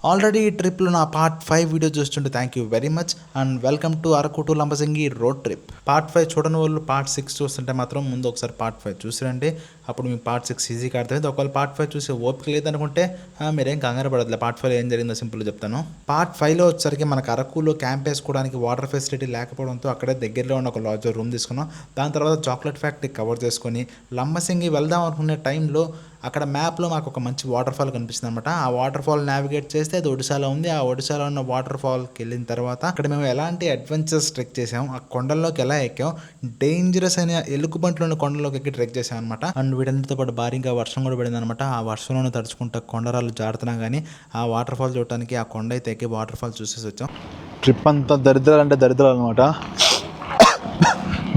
Already ఈ ట్రిప్లో నా పార్ట్ 5 వీడియో చూస్తుంటే thank you very much and welcome to Araku to Lambasingi road trip. Part 5 చూడని వాళ్ళు పార్ట్ 6 చూస్తుంటే మాత్రం ముందు ఒకసారి పార్ట్ 5 చూసిరండి, అప్పుడు మీకు పార్ట్ 6 ఈజీగా అర్థమైంది. ఒకవేళ పార్ట్ 5 చూసే ఓపిక లేదనుకుంటే మీరేం కంగారు పడదులే, పార్ట్ 5 ఏం జరిగిందో సింపుల్ చెప్తాను. పార్ట్ 5లో వచ్చేసరికి మనకు అరకులో క్యాంప్ వేసుకోవడానికి వాటర్ ఫెసిలిటీ లేకపోవడంతో అక్కడే దగ్గరలో ఉన్న ఒక లాడ్జ్ రూమ్ తీసుకున్నాం. దాని తర్వాత చాక్లెట్ ఫ్యాక్టరీ కవర్ చేసుకొని లంబసింగి వెళ్దాం అనుకునే టైంలో అక్కడ మ్యాప్లో మాకు ఒక మంచి వాటర్ ఫాల్ కనిపిస్తుంది అనమాట. ఆ వాటర్ ఫాల్ నావిగేట్ చేస్తే అది ఒడిశాలో ఉంది. ఆ ఒడిశాలో ఉన్న వాటర్ ఫాల్కి వెళ్ళిన తర్వాత అక్కడ మేము ఎలాంటి అడ్వెంచర్స్ ట్రెక్ చేసాం, ఆ కొండల్లోకి ఎలా ఎక్కాం, డేంజరస్ అయిన ఎలుగుబంట్లు ఉన్న కొండలోకి ఎక్కి ట్రెక్ చేసాం అనమాట. అండ్ వీటన్నిటితో పాటు భారీగా వర్షం కూడా పడింది అనమాట. ఆ వర్షంలోనే తడుచుకుంటా కొండరాలు జారుతున్నా కానీ ఆ వాటర్ ఫాల్ చూడటానికి ఆ కొండ అయితే ఎక్కి వాటర్ ఫాల్ చూసేసి వచ్చాం. ట్రిప్ అంతా దరిద్రాలు అంటే దరిద్రాలు అనమాట,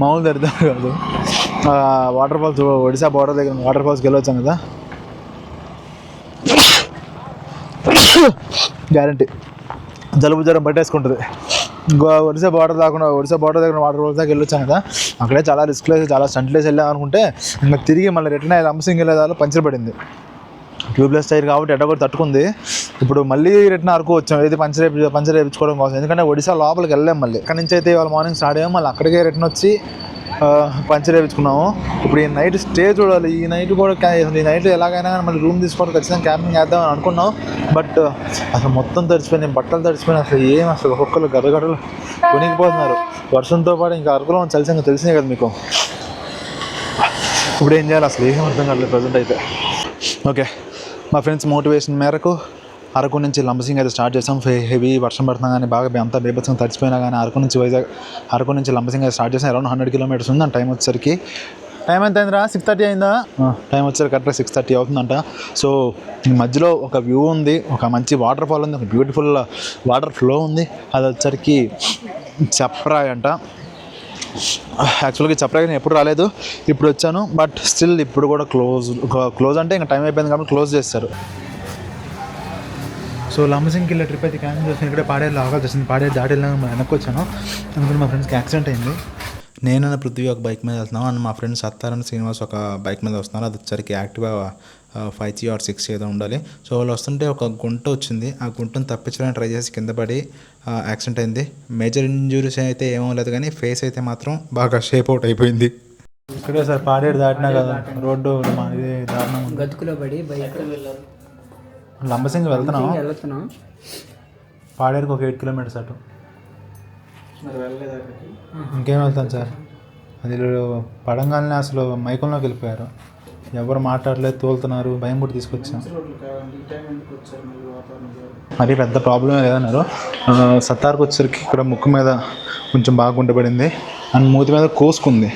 మామూలు దరిద్రాలు కాదు. వాటర్ ఫాల్స్ ఒడిశా బోర్డర్ దగ్గర వాటర్ ఫాల్స్కి వెళ్ళొచ్చాం కదా, గ్యారంటీ జలుబు జ్వరం పట్టేసుకుంటుంది. ఒడిశా బోర్డర్ దగ్గర వాటర్ ఫాల్స్ దాకా వెళ్ళొచ్చాం కదా, అక్కడే చాలా రిస్క్ లేదు, చాలా స్టంట్లేసి వెళ్ళాం అనుకుంటే ఇంకా తిరిగి మళ్ళీ రిటర్న్ అయ్యి లంబసింగి వెళ్ళేదాలో పంచర్ పడింది. ట్యూబ్లెస్ టైర్ కాబట్టి ఎట్ట కూడా తట్టుకుంది. ఇప్పుడు మళ్ళీ రిటర్న్ అరకు వచ్చాం, ఏది పంచర్ వేయించుకోవడం కోసం. ఎందుకంటే ఒడిశా లోపలికి వెళ్ళాం. మళ్ళీ అక్కడి నుంచి అయితే ఇవాళ మార్నింగ్ స్టార్ట్ అయ్యాం, మళ్ళీ అక్కడికే రిటర్న్ వచ్చి పంచర్ వేయించుకున్నాము. ఇప్పుడు ఈ నైట్ స్టే చూడాలి. ఈ నైట్ ఎలాగైనా మళ్ళీ రూమ్ తీసుకోవడం ఖచ్చితంగా క్యాంపింగ్ చేద్దామని అనుకున్నాం. బట్ అసలు మొత్తం తడిచిపోయినాయి, బట్టలు తడిచిపోయినాయి. అసలు ఒక్కొక్కరు గడగడలు కొనిగిపోతున్నారు వర్షంతో పాటు. ఇంకా అరకులో చలిసంగా తెలిసినాయి కదా మీకు. ఇప్పుడు ఏం చేయాలి అసలు ఏం అర్థం కాలేదు ప్రజెంట్ అయితే. ఓకే, మా ఫ్రెండ్స్ మోటివేషన్ మేరకు అరకు నుంచి లంబసింగి అయితే స్టార్ట్ చేసాం. హెవీ వర్షం పడుతున్నా కానీ బాగా అంతా బీభత్సంగా తడిచిపోయినా కానీ అరకు నుంచి లంబసింగి అయితే స్టార్ట్ చేసాం. అరౌండ్ 100 కిలోమీటర్స్ ఉంది. అండ్ టైం వచ్చేసరికి ఎంత అయిందిరా? 6:30 అయిందా? టైం వచ్చేసరికి కరెక్ట్గా 6:30 అవుతుందంట. సో ఈ మధ్యలో ఒక వ్యూ ఉంది, ఒక మంచి వాటర్ ఫాల్ ఉంది, ఒక బ్యూటిఫుల్ వాటర్ ఫ్లో ఉంది. అది వచ్చేసరికి చప్రాయ్ అంట. యాక్చువల్గా చప్రాయ్ నేను ఎప్పుడు రాలేదు, ఇప్పుడు వచ్చాను. బట్ స్టిల్ ఇప్పుడు కూడా క్లోజ్ అంటే ఇంకా టైం అయిపోయింది కాబట్టి క్లోజ్ చేస్తారు. సో లంబసింగికి వెళ్ళే ట్రిప్ అయితే క్యాన్సిల్ చేస్తాను. ఇక్కడే పాడేరులో ఆగాల్సి వచ్చింది. పాడేరు దాటి వెళ్ళినా వెనక్కి వచ్చాను. అందుకని మా ఫ్రెండ్స్కి యాక్సిడెంట్ అయింది. నేను పృథ్వీ ఒక బైక్ మీద వెళ్తున్నాను, అండ్ మా ఫ్రెండ్స్ సత్తారని శ్రీనివాస్ ఒక బైక్ మీద వస్తున్నారు. అది వచ్చరికి యాక్టివా 5G or 6 ఏదో ఉండాలి. సో వాళ్ళు వస్తుంటే ఒక గుంట వచ్చింది. ఆ గుంటను తప్పించడానికి ట్రై చేసి కింద పడి యాక్సిడెంట్ అయింది. మేజర్ ఇంజురీస్ అయితే ఏమో లేదు కానీ ఫేస్ అయితే మాత్రం బాగా షేప్ అవుట్ అయిపోయింది. ఇక్కడే సార్ పాడేరు దాటినా కదా రోడ్డు ఇది దారుణం. గతుకులో పడి బైక్ లంబసింగి వెళ్తున్నాం. పాడేరుకి ఒక 8 కిలోమీటర్స్ అటు. ఇంకేం వెళ్తాను సార్, అది పడంగానే అసలు మైకంలోకి వెళ్ళిపోయారు. ఎవరు మాట్లాడలేదు, తోలుతున్నారు, భయం కూడా తీసుకొచ్చాం. మరి పెద్ద ప్రాబ్లం లేదన్నారు. సత్తార్కి వచ్చేసరికి ఇక్కడ ముక్కు మీద కొంచెం బాగా గుంటపడింది అండ్ మూతి మీద కోసుకుంది.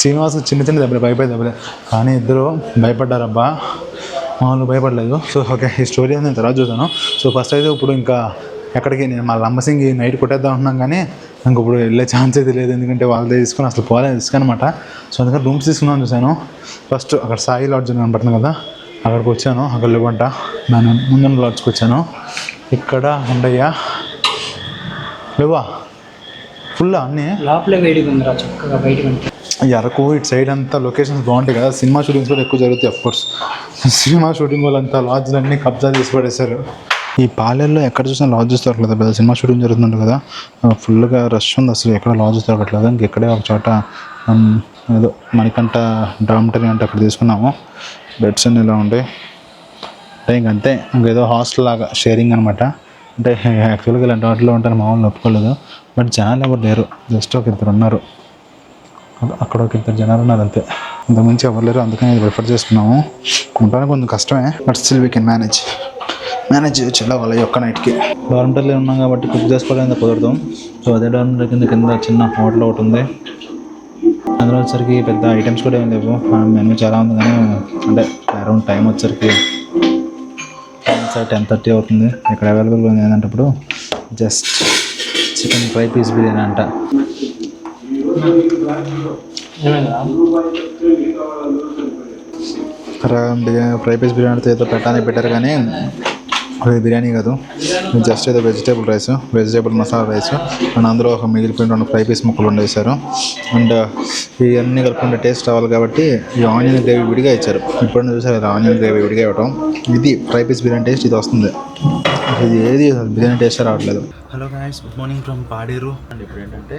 శ్రీనివాస్ చిన్న దెబ్బలు, దెబ్బలే, కానీ ఇద్దరు భయపడ్డారబ్బా, మామూలు భయపడలేదు. సో ఓకే, ఈ స్టోరీ నేను తర్వాత చూసాను. సో ఫస్ట్ అయితే ఇప్పుడు ఇంకా ఎక్కడికి నేను మా లంబసింగి నైట్ కొట్టేద్దాం అంటున్నాం కానీ ఇంక ఇప్పుడు వెళ్ళే ఛాన్స్ అయితే లేదు. ఎందుకంటే వాళ్ళదే తీసుకొని అసలు పోలేదు రిస్క్ అనమాట. సో అందుకని రూమ్స్ తీసుకున్నాను చూశాను. ఫస్ట్ అక్కడ సాయి లాడ్జ్ కనపడుతుంది కదా, అక్కడికి వచ్చాను. అక్కడ లేవంట, నేను ముందున్న లాడ్జ్కి వచ్చాను. ఇక్కడ ఉండయ్యా లేవా ఫుల్ అన్నీ లోపలే వేడిగా ఉందిరా, చక్కగా బయట. ఈ అరకు ఇటు సైడ్ అంతా లొకేషన్స్ బాగుంటాయి కదా, సినిమా షూటింగ్స్ కూడా ఎక్కువ జరుగుతాయి. అఫ్కోర్స్ సినిమా షూటింగ్ వాళ్ళంతా లాడ్జ్లన్నీ కబ్జా చేసి పడేశారు. ఈ పాలెల్లో ఎక్కడ చూసినా లాడ్జెస్ దొరకలేదు. పెద్ద సినిమా షూటింగ్ జరుగుతుందంట కదా, ఫుల్గా రష్ ఉంది, అసలు ఎక్కడ లాడ్జెస్ దొరకట్లేదు. ఇంకెక్కడే ఒక చోట ఏదో మణికంఠ డామిటరీ అంటే అక్కడ తీసుకున్నాము. బెడ్స్ అన్నీ ఇలా ఉంటాయి అంటే ఇంకంతే, ఇంకేదో హాస్టల్ లాగా షేరింగ్ అనమాట. అంటే యాక్చువల్గా ఇలాంటి వాటిలో ఉంటాను మామూలు ఒప్పుకోలేదు. బట్ జనాలు ఎవరు లేరు, జస్ట్ ఒక ఇద్దరు ఉన్నారు. అక్కడ ఒక 2 జనాలు ఉన్నారు అంతే, అంతకుమించి ఎవరు లేరు. అందుకని ఇది ప్రిఫర్ చేసుకున్నాము. ఉండడానికి కొంచెం కష్టమే, but still we can manage చేయొచ్చు వాళ్ళ ఒక్క నైట్కి. డార్మిటరీలో ఉన్నాం కాబట్టి కుక్ చేసుకోవడానికి కుదరదు. సో అదే డార్మిటరీ కింద చిన్న హోటల్ ఒకటి ఉంది. అందులో వచ్చరికి పెద్ద ఐటమ్స్ కూడా ఏం లేవు, మెనూ చాలా ఉంది కానీ అంటే అరౌండ్ టైం వచ్చరికి 10:30 అవుతుంది. ఇక్కడ అవైలబుల్గా ఉంది ఏంటంటే ఇప్పుడు just chicken fry piece biryani అంట. ఫ్రై పీస్ బిర్యానీతో ఏదో పెట్టారు కానీ అది బిర్యానీ కాదు, జస్ట్ ఏదో వెజిటేబుల్ మసాలా రైస్ అండ్ అందులో ఒక మిగిలిపోయిన 2 ఫ్రై పీస్ ముక్కలు ఉండేశారు. అండ్ ఇవన్నీ కలుపుకుంటే టేస్ట్ రావాలి కాబట్టి ఈ ఆనియన్ గ్రేవీ విడిగా ఇచ్చారు. ఇప్పుడు చూసారు ఆనియన్ గ్రేవీ విడిగా ఇవ్వటం. ఇది ఫ్రై పీస్ బిర్యానీ టేస్ట్ ఇది వస్తుంది. ఇది ఏది బిర్యానీ టేస్ట్ రావట్లేదు. Hello guys, good morning from Paderu. And ఇప్పుడు ఏంటంటే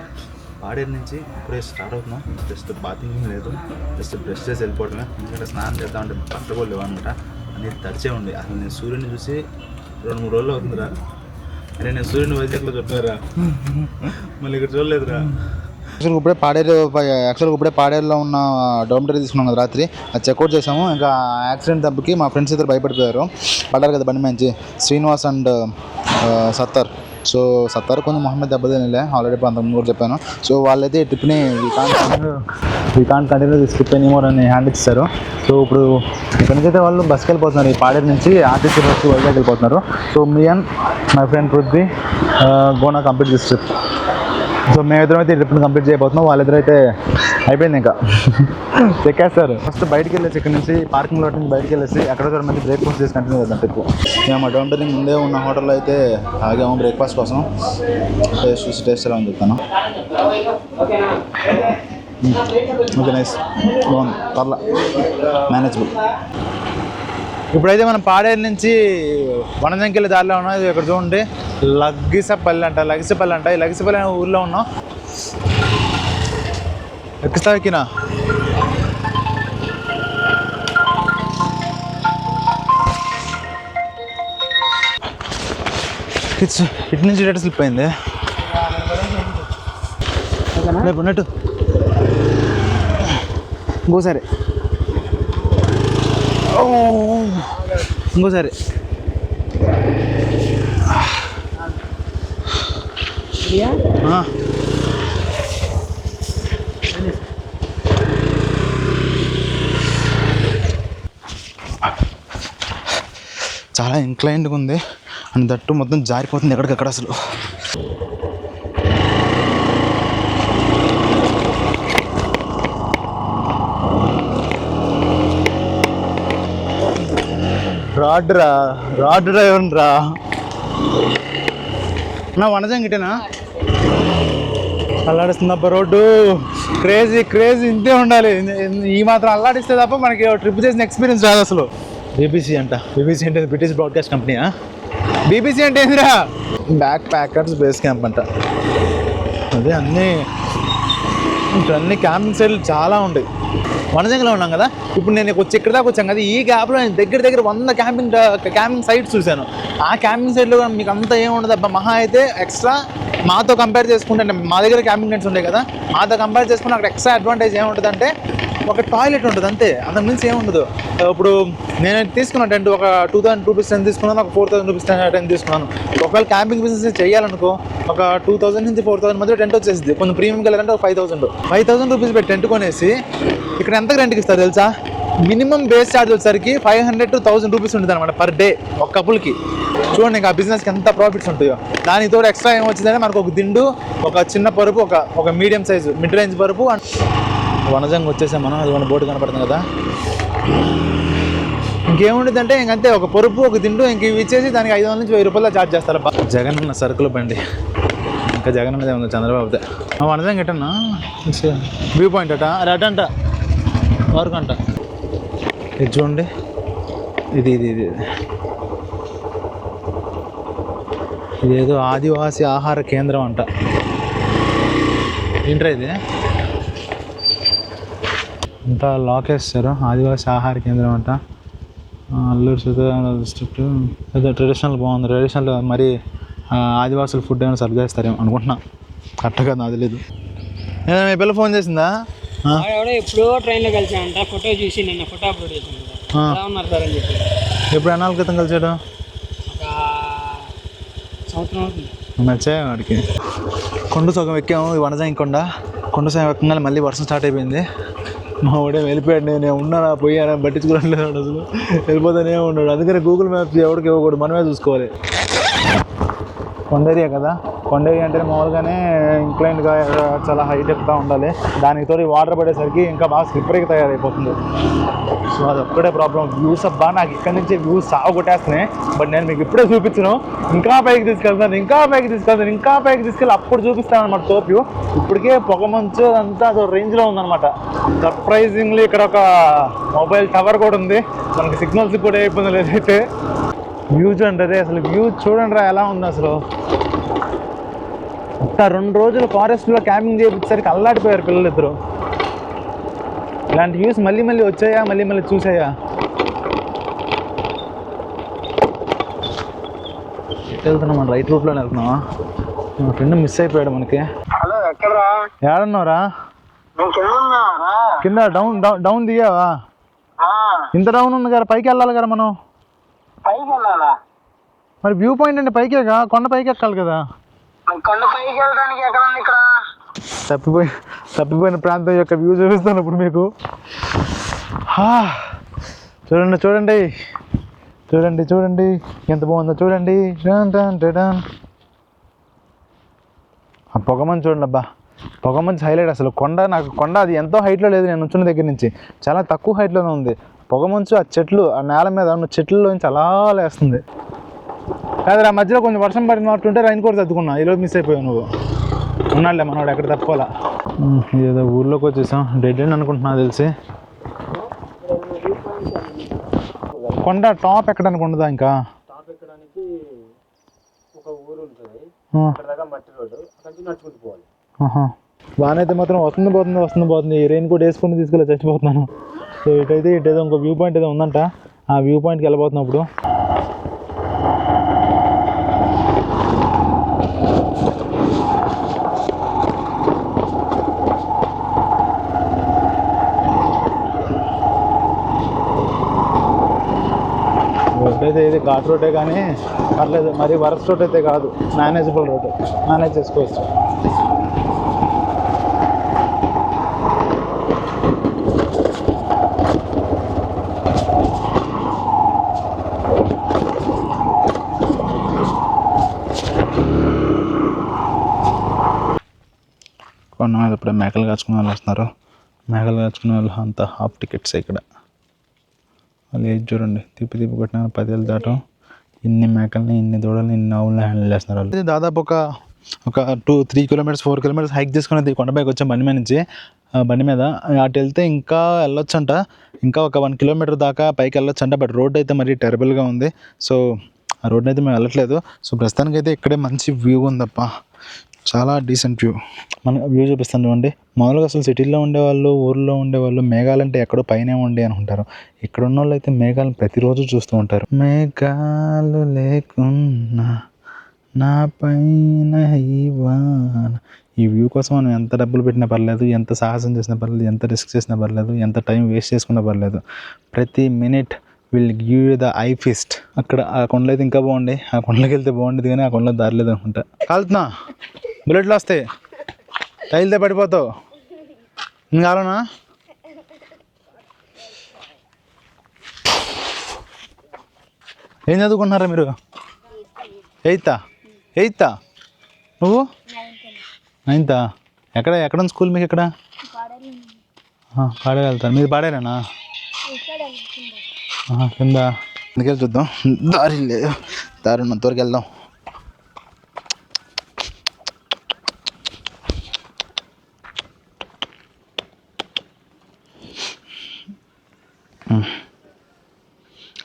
పాడేరు నుంచి ఇప్పుడే స్టార్ట్ అవుతున్నాం. జస్ట్ బాతింగ్ లేదు, జస్ట్ బ్రష్ చేసి వెళ్ళిపోవడమే. ఎందుకంటే స్నానం చేద్దామంటే బట్టలు కూడా లేవన్నమాట. అనేది తడిచే ఉంది. అసలు నేను సూర్యుని చూసి 2-3 రోజులు అవుతుందిరా. అరే నేను సూర్యుని వైజాగ్లో చూస్తున్నారా, మళ్ళీ ఇక్కడ చూడలేదురా. యాక్చువల్గా ఇప్పుడే పాడేరులో ఉన్న డోమిటరీ తీసుకున్నాం కదా రాత్రి, అది చెక్అవుట్ చేసాము. ఇంకా యాక్సిడెంట్ దెబ్బకి మా ఫ్రెండ్స్ ఇద్దరు భయపడిపోయారు, పడ్డారు కదా బండి మంచి, శ్రీనివాస్ అండ్ సత్తర్. సో సత్తర్ కొంచెం మొహమ్మద్ దెబ్బతినలే, ఆల్రెడీ అంతకుముందు కూడా చెప్పాను. సో వాళ్ళైతే ఈ ట్రిప్ని we can't continue this trip anymore అని హ్యాండ్ ఇచ్చారు. సో ఇప్పుడు ఇక్కడ నుంచి అయితే వాళ్ళు బస్కి వెళ్ళిపోతున్నారు. ఈ పాడేరు నుంచి ఆర్టీసీ బస్సు వైజాగ్ వెళ్ళిపోతున్నారు. So me and my friend Prithvi gonna complete this trip. So మేమిద్దరం అయితే ఈ ట్రిప్ని కంప్లీట్ చేయబోతున్నాం. వాళ్ళిద్దరు అయితే అయిపోయింది, ఇంకా ఎక్కేస్తారు. ఫస్ట్ బయటికి వెళ్ళేసి ఇక్కడ నుంచి పార్కింగ్ లాట్ నుంచి బయటికి వెళ్ళేసి అక్కడ కూడా మంచి బ్రేక్ఫాస్ట్ చేసి కంటిన్యూ చేద్దాం ట్రిప్. మేము మా డోమిటరీ ముందే ఉన్న హోటల్లో అయితే ఆగాము బ్రేక్ఫాస్ట్ కోసం. టేస్ట్ ఎలా అని చెప్తాను. ఓకే, నైస్, బాగుంది, పర్లా, మేనేజబుల్. ఇప్పుడైతే మనం పాడేరు నుంచి వనజంకెళ్ళి దారిలో ఉన్నాం. ఇక్కడ చూడండి, లగ్గిసపల్లి అంట. ఈ లగ్గిసపల్లి అనే ఊర్లో ఉన్నాం. ఎక్కినా ఇటు నుంచి డేట స్లిప్ అయింది. రేపు ఉన్నట్టు ఇంకోసారి చాలా ఇంక్లైన్డ్గా ఉంది అండ్ దట్టు మొత్తం జారిపోతుంది ఎక్కడికక్కడ. అసలు రాడ్ డ్రైవర్ రా నా వనజంగిటేనా అల్లాడిస్తుందబ్బా రోడ్డు. క్రేజీ ఇంతే ఉండాలి. ఈ మాత్రం అల్లాడిస్తే తప్ప మనకి ట్రిప్ చేసిన ఎక్స్పీరియన్స్ రాదు అసలు. బీబీసీ అంటే బ్రిటిష్ బ్రాడ్కాస్ట్ కంపెనీయా? బీబీసీ అంటే ఏందిరా? బ్యాక్ ప్యాకర్స్ బేస్ క్యాంప్ అంట. అదే అన్ని క్యాంపింగ్ సైడ్లు చాలా ఉంటాయి. వనజంగిలో ఉన్నాం కదా, ఇప్పుడు నేను ఇక్కడ దాకా వచ్చాను కదా, ఈ గ్యాప్లో నేను దగ్గర 100 క్యాంపింగ్ సైట్స్ చూశాను. ఆ క్యాంపింగ్ సైట్లో మీకు అంతా ఏముండదు అబ్బా. మహా అయితే ఎక్స్ట్రా మాతో కంపేర్ చేసుకుంటే, అంటే మా దగ్గర క్యాంపింగ్ టెంట్స్ ఉంటాయి కదా, మాతో కంపేర్ చేసుకుంటే అక్కడ ఎక్స్ట్రా అడ్వాంటేజ్ ఏముంటుంది అంటే ఒక టాయిలెట్ ఉంటుంది అంతే, అంతకు మించి ఏముండదు. ఇప్పుడు నేను తీసుకున్న టెంట్ ఒక 2000 రూపీస్ టెంట్ తీసుకున్నాను, ఒక 4000 రూపీస్ టెంట్ తీసుకున్నాను. ఒకవేళ క్యాంపింగ్ బిజినెస్ చేయాలనుకో ఒక 2000 నుంచి 4000 మధ్య టెంట్ వచ్చేసింది. కొంచెం ప్రీమియంకి వెళ్ళాలంటే ఒక 5000 రూపీస్ పెట్టి టెంట్ కొనేసి ఇక్కడ ఎంత రెంట్కి ఇస్తారు తెలుసా? మినిమం బేస్ ఛార్జ్ వచ్చేసరికి 500 to 1000 రూపీస్ ఉంటుంది అనమాట పర్ డే ఒక కపుల్కి. చూడండి ఇంకా ఆ బిజినెస్కి ఎంత ప్రాఫిట్స్ ఉంటాయో. దానికి తోడు ఎక్స్ట్రా ఏమొచ్చిందంటే మనకు ఒక దిండు, ఒక చిన్న పరుపు, ఒక మీడియం సైజు మిడ్ రేంజ్ పరుపు. వనజంగ్ వచ్చేసాం మనం, అది మన బోర్డు కనపడుతుంది కదా. ఇంకేముంటుందంటే ఇంకంతే, ఒక పరుపు, ఒక దిండు, ఇంక ఇవి ఇచ్చేసి దానికి 500 నుంచి 1000 రూపాయలు ఛార్జ్ చేస్తారు. జగన్ అన్న సరుకులు బండి, ఇంకా జగన్ అన్నదే ఉంది చంద్రబాబుదే. వనజంగ్ ఎటన్నా వ్యూ పాయింట్ అట, అది అటంట వరకు అంట. ఇది చూడండి, ఇది ఇదేదో ఆదివాసీ ఆహార కేంద్రం అంట. ఏంట్రా ఇది అంతా లాక్ వేస్తారు. ఆదివాసీ ఆహార కేంద్రం అంట, అల్లూరు సీతారామరాజు డిస్ట్రిక్ట్. ఏదో ట్రెడిషనల్ బాగుంది. ట్రెడిషనల్ మరి ఆదివాసుల ఫుడ్ ఏమైనా సర్వ్ చేస్తారేమో అనుకుంటున్నా, కరెక్ట్ కదా అది లేదు. ఏదైనా మీ పిల్ల ఫోన్ చేసిందా? ఎప్పుడో ట్రైన్లో కలిసానంట, ఫోటో చూసి నిన్న ఫోటో అప్లోడ్ చేసాను. ఉన్నారు సార్ అని చెప్పి. ఎప్పుడు ఎన్నాళ్ళ క్రితం కలిసాడు? ఒక సంవత్సరం అవుతుంది. నచ్చాయి వాడికి. కొండ సగం ఎక్కాము, వనజంగి కొండ సగం ఎక్కగానే మళ్ళీ వర్షం స్టార్ట్ అయిపోయింది. మా వాడే వెళ్ళిపోయాడు. నేను ఉన్నానా పోయానా పట్టించుకోవట్లేదు అసలు, వెళ్ళిపోతానే ఉన్నాడు. అందుకని గూగుల్ మ్యాప్స్ ఎవరికి ఇవ్వకూడదు, మనమే చూసుకోవాలి. కొండ ఏరియా కదా, కొండ ఏరియా అంటే మామూలుగానే ఇంక్లైన్డ్గా చాలా హైట్ ఎక్కుతూ ఉండాలి. దానికి తోటి వాటర్ పడేసరికి ఇంకా బాగా స్లిప్పరీగా తయారైపోతుంది. సో అది ఒక్కడే ప్రాబ్లం. వ్యూస్ అబ్బా నాకు ఇక్కడ నుంచి వ్యూస్ సాగు కొట్టేస్తున్నాయి. బట్ నేను మీకు ఇప్పుడే చూపించను, ఇంకా పైకి తీసుకెళ్ళి అప్పుడు చూపిస్తాను అనమాట తోప్ వ్యూ. ఇప్పటికే పొగమంచు అంతా అదో రేంజ్లో ఉందన్నమాట. సర్ప్రైజింగ్లీ ఇక్కడ ఒక మొబైల్ టవర్ కూడా ఉంది. మనకి సిగ్నల్స్ కూడా ఇబ్బంది లేదైతే. వ్యూ చూడండి రే, అసలు వ్యూ చూడండి రా ఎలా ఉంది అసలు. అంత 2 రోజులు ఫారెస్ట్లో క్యాంపింగ్ చేయించేసరికి అల్లాడిపోయారు పిల్లలిద్దరు. ఇలాంటి వ్యూస్ మళ్ళీ మళ్ళీ వచ్చాయా, మళ్ళీ మళ్ళీ చూసాయా? ఎటు వెళ్తున్నాం మనం? రైట్ రూట్లోనే వెళ్తున్నావా? మా ఫ్రెండ్ మిస్ అయిపోయాడు మనకి. హలో ఎక్కడరా? ఏడన్నావురా? కింద కింద డౌన్ డౌన్ దిగావా? ఇంత డౌన్ ఉంది కదా, పైకి వెళ్ళాలి కదా మనం. పైకి వెళ్ళాలా? మరి వ్యూ పాయింట్ అంటే పైకేగా, కొండ పైకి ఎక్కాలి కదా. కొండ పైకి వెళ్ళడానికి ఎక్కడ ఉంది ఇక్కడ? తప్పిపోయిన ప్రాంతం యొక్క వ్యూ చూపిస్తాను ఇప్పుడు మీకు. చూడండి చూడండి చూడండి చూడండి ఎంత బాగుందో చూడండి. ఆ పొగమంచు చూడండి అబ్బా, పొగమంచు హైలైట్ అసలు. కొండ అది ఎంతో హైట్లో లేదు, నేను నుంచున్న దగ్గర నుంచి చాలా తక్కువ హైట్లోనే ఉంది. పొగమంచు ఆ చెట్లు, ఆ నేల మీద ఉన్న చెట్లలోంచి అలా లేస్తుంది. కాదు ఆ మధ్యలో కొంచెం వర్షం పడినట్టుంటే రైన్ కోట్ తద్దుకున్నా, ఈలోపు మిస్ అయిపోయావు నువ్వు. ఉన్నాడులే మనవాడు, ఎక్కడ తప్పుకోవాలా. ఏదో ఊర్లోకి వచ్చేసాం, డెడ్ ఎండ్ అనుకుంటున్నా తెలిసి. కొండ టాప్ ఎక్కడానికి ఉండదా? ఇంకా టాప్ ఎక్కడానికి ఒక ఊరు ఉంటుంది, అక్కడ దాకా మట్టి రోడ్డు, అక్కడ నుంచి నడుచుకుంటూ పోవాలి. బాగానే అయితే మాత్రం వస్తుంది పోతుంది. ఈ రెయిన్ కోట్ వేసుకుని తీసుకెళ్ళి చచ్చిపోతున్నాను. సో ఇటైతే ఇటేదో ఇంకో వ్యూ పాయింట్ ఏదో ఉందంట, ఆ వ్యూ పాయింట్కి వెళ్ళిపోతున్నాం ఇప్పుడు. రోడ్ అయితే ఇది ఘాట్ రోడ్డే కానీ పర్లేదు, మరి వరస్ట్ రోడ్ అయితే కాదు, మేనేజబుల్ రోడ్, మేనేజ్ చేసుకోవచ్చు. కొంతమంది ఇప్పుడు మేకలు కాచుకునే వాళ్ళు వస్తున్నారు. మేకలు కాచుకునే వాళ్ళు అంతా హాఫ్ టికెట్స్ ఇక్కడ. వాళ్ళు ఏజ్ చూడండి, తిప్పి కొట్టిన 10 ఏళ్ళు దాటం. ఇన్ని మేకల్ని, ఇన్ని దూడల్ని, ఇన్ని ఆవులని హ్యాండిల్ చేస్తున్నారు వాళ్ళు. ఇది దాదాపు ఒక 2-3 కిలోమీటర్స్ 4 కిలోమీటర్స్ హైక్ చేసుకునేది కొండపైకి వచ్చాం బండి మీద నుంచి. బండి మీద అటు వెళ్తే ఇంకా వెళ్ళొచ్చంట, ఇంకా ఒక 1 కిలోమీటర్ దాకా పైకి వెళ్ళొచ్చంట. బట్ రోడ్ అయితే మరీ టెరబుల్గా ఉంది, సో ఆ రోడ్ని అయితే మేము వెళ్ళట్లేదు. సో ప్రస్తుతానికి అయితే ఇక్కడే మంచి వ్యూ ఉందప్ప, చాలా డీసెంట్ వ్యూ. మన వ్యూ చూపిస్తాను చూడండి. మామూలుగా అసలు సిటీల్లో ఉండేవాళ్ళు, ఊర్లో ఉండేవాళ్ళు మేఘాలంటే ఎక్కడో పైనే ఉండి అనుకుంటారు. ఇక్కడ ఉన్న వాళ్ళు అయితే మేఘాలను ప్రతిరోజు చూస్తూ ఉంటారు. మేఘాలు లేకున్నా నా పైన ఈ వ్యూ కోసం మనం ఎంత డబ్బులు పెట్టినా పర్లేదు, ఎంత సాహసం చేసినా పర్లేదు, ఎంత రిస్క్ చేసినా పర్లేదు, ఎంత టైం వేస్ట్ చేసుకున్నా పర్లేదు, ప్రతి minute will give you the I feast. అక్కడ ఆ కొండలు అయితే ఇంకా బాగుండే, ఆ కొండలకి వెళ్తే బాగుండేది కానీ ఆ కొండలో దారి లేదు అనుకుంటా. కాలుతున్నా, బుల్లెట్లు వస్తాయి, టైల్తో పడిపోతావు. ఇంకా కావాలనా? ఏం చదువుకుంటున్నారా మీరు? ఎయితా? నువ్వు 9th? ఎక్కడ స్కూల్ మీకు? ఎక్కడ? పాడే వెళ్తాను. మీరు పాడేరేనా? కింద ఎందుకెళ్ళి చూద్దాం, దారి లేదు, దారి ఉన్నంతవరకు వెళ్దాం.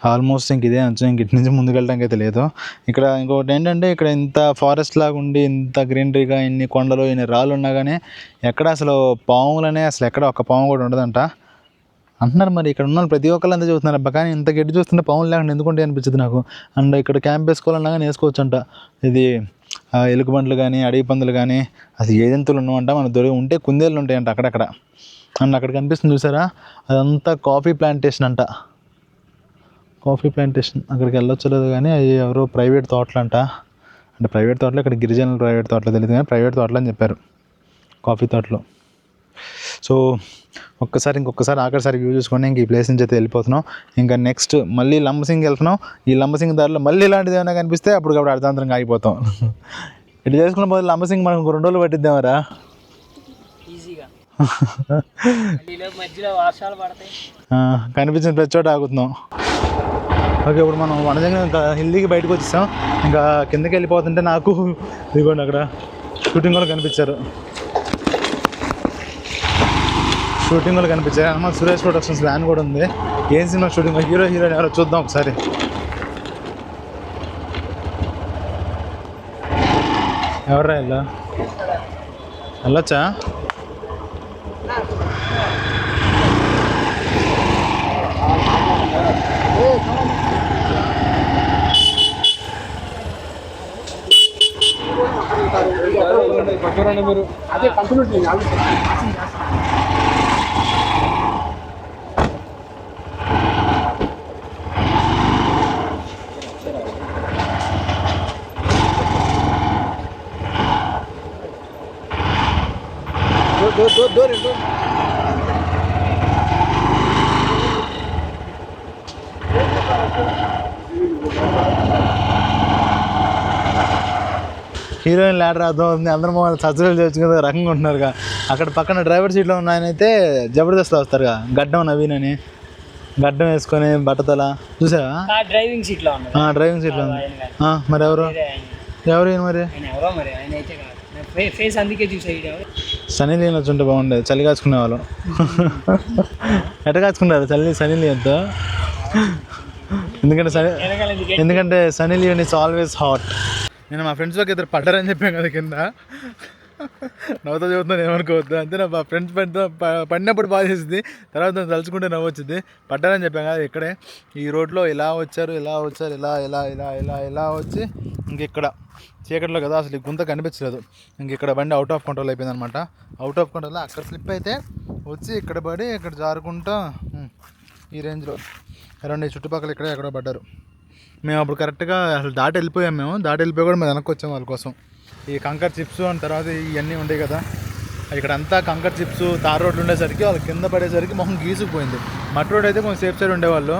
ఆల్మోస్ట్ ఇంక ఇదే అంచు, ఇంక ఇటు నుంచి ముందుకు వెళ్ళడానికి అయితే లేదు. ఇక్కడ ఇంకొకటి ఏంటంటే, ఇక్కడ ఇంత ఫారెస్ట్ లాగా ఉండి, ఇంత గ్రీనరీగా, ఇన్ని కొండలు, ఇన్ని రాళ్ళు ఉన్నా కానీ ఎక్కడ అసలు పాములనే అసలు ఎక్కడ ఒక పాము కూడా ఉండదంట అంటున్నారు. మరి ఇక్కడ ఉన్న ప్రతి ఒక్కళ్ళు అంతా చూస్తున్నారు అబ్బా, కానీ ఇంత గడ్డి చూస్తుంటే పాములు లేకుండా ఎందుకుంటే అనిపించింది నాకు. అండ్ ఇక్కడ క్యాంప్ వేసుకోవాలన్నా కానీ వేసుకోవచ్చు అంట. ఇది ఎలుగుబంట్లు కానీ, అడవి పందులు కానీ, అసలు ఏ జంతువులు ఉన్నామంట మన దొరికి ఉంటే కుందేళ్ళు ఉంటాయంట అక్కడక్కడ. అండ్ అక్కడ కనిపిస్తుంది చూసారా, అదంతా కాఫీ ప్లాంటేషన్ అంట. కాఫీ ప్లాంటేషన్ అక్కడికి వెళ్ళొచ్చలేదు కానీ అవి ఎవరో ప్రైవేట్ తోటలు అంట. అంటే ప్రైవేట్ తోటలు, ఇక్కడ గిరిజనులు ప్రైవేట్ తోటలు తెలియదు కానీ ప్రైవేట్ తోటలు అని చెప్పారు, కాఫీ తోటలు. సో ఇంకొకసారి ఆఖరిసారి వ్యూ చూసుకొని ఇంక ఈ ప్లేస్ నుంచి అయితే వెళ్ళిపోతున్నాం. ఇంకా నెక్స్ట్ మళ్ళీ లంబసింగ్ వెళ్తున్నాం. ఈ లంబసింగ్ దారిలో మళ్ళీ ఇలాంటిది ఏమైనా కనిపిస్తే అప్పుడు అర్ధాంతరంగా ఆగిపోతాం. ఇటు చేసుకున్న బదులు లంబసింగ్ మనకు 2 రోజులు పట్టిద్దామరా ఈజీగా. మధ్యలో వర్షాలు పడతాయి, కనిపించిన ప్రతి చోట ఆగుతున్నాం. ఓకే, ఇప్పుడు మనం వనజంగా ఇంకా హిల్లీకి బయటకు వచ్చేసాం. ఇంకా కిందకి వెళ్ళిపోతుంటే నాకు ఇదిగోండి అక్కడ షూటింగ్ వాళ్ళు కనిపించారు. అమ్మ సురేష్ ప్రొడక్షన్స్ వ్యాన్ కూడా ఉంది. ఏం సినిమా షూటింగ్, హీరోయిన్ ఎవరో చూద్దాం ఒకసారి. ఎవర్రా ఇలా వెళ్ళొచ్చా? అదే కంప్లీట్ హీరోయిన్ ల్యాడర్ అర్థం అవుతుంది, అందరం సజ్జలు చేసుకునే రకంగా ఉంటున్నారుగా. అక్కడ పక్కన డ్రైవర్ సీట్లో ఉన్న ఆయన అయితే జబర్దస్త్లో వస్తారుగా, గడ్డం నవీన్ అని, గడ్డం వేసుకొని బట్టతల చూసావా? డ్రైవింగ్ సీట్లో డ్రైవింగ్ సీట్లో ఉంది. మరి ఎవరు ఈయన మరి? ఎవరో మరి ఆయన అయితే కాదు, ఫేస్ అందుకే చూసా. సనీ లియోన్ వచ్చి ఉంటే బాగుండేది, చలి కాచుకునే వాళ్ళం. ఎట్ట కాచుకుంటారు సనీ లియోన్తో? ఎందుకంటే Sunny Leone is always hot. నేను మా ఫ్రెండ్స్లోకి ఇద్దరు పడ్డారని చెప్పాను కదా కింద, నవ్వుతా చెబుతున్నాను ఏమనుకోవద్దు. అంతే మా ఫ్రెండ్స్ పడినప్పుడు బాధ చేసింది, తర్వాత తలుచుకుంటే నవ్వు వచ్చింది. పడ్డారని చెప్పాను కదా ఇక్కడే, ఈ రోడ్లో ఇలా వచ్చారు ఇలా వచ్చి ఇంకెక్కడ చీకట్లో కదా అసలు ఈ గుంత కనిపించలేదు. ఇక్కడ బండి అవుట్ ఆఫ్ కంట్రోల్ అయిపోయింది అనమాట. అవుట్ ఆఫ్ కంట్రోల్ అక్కడ స్లిప్ అయితే వచ్చి ఇక్కడ పడి ఇక్కడ జారుకుంటా ఈ రేంజ్లో రెండు చుట్టుపక్కల ఇక్కడే ఎక్కడో పడ్డారు. మేము అప్పుడు కరెక్ట్గా అసలు దాటి వెళ్ళిపోయాం. దాటి వెళ్ళిపోయి కూడా మేము వెనక్కి వచ్చాము వాళ్ళ కోసం. ఈ కంకర్ చిప్స్ అని తర్వాత ఇవన్నీ ఉండేవి కదా, ఇక్కడంతా కంకర్ చిప్స్ తార్ రోడ్లు ఉండేసరికి వాళ్ళు కింద పడేసరికి మొహం గీసుకుపోయింది. మట్టి రోడ్ అయితే కొంచెం సేఫ్ సైడ్ ఉండేవాళ్ళు.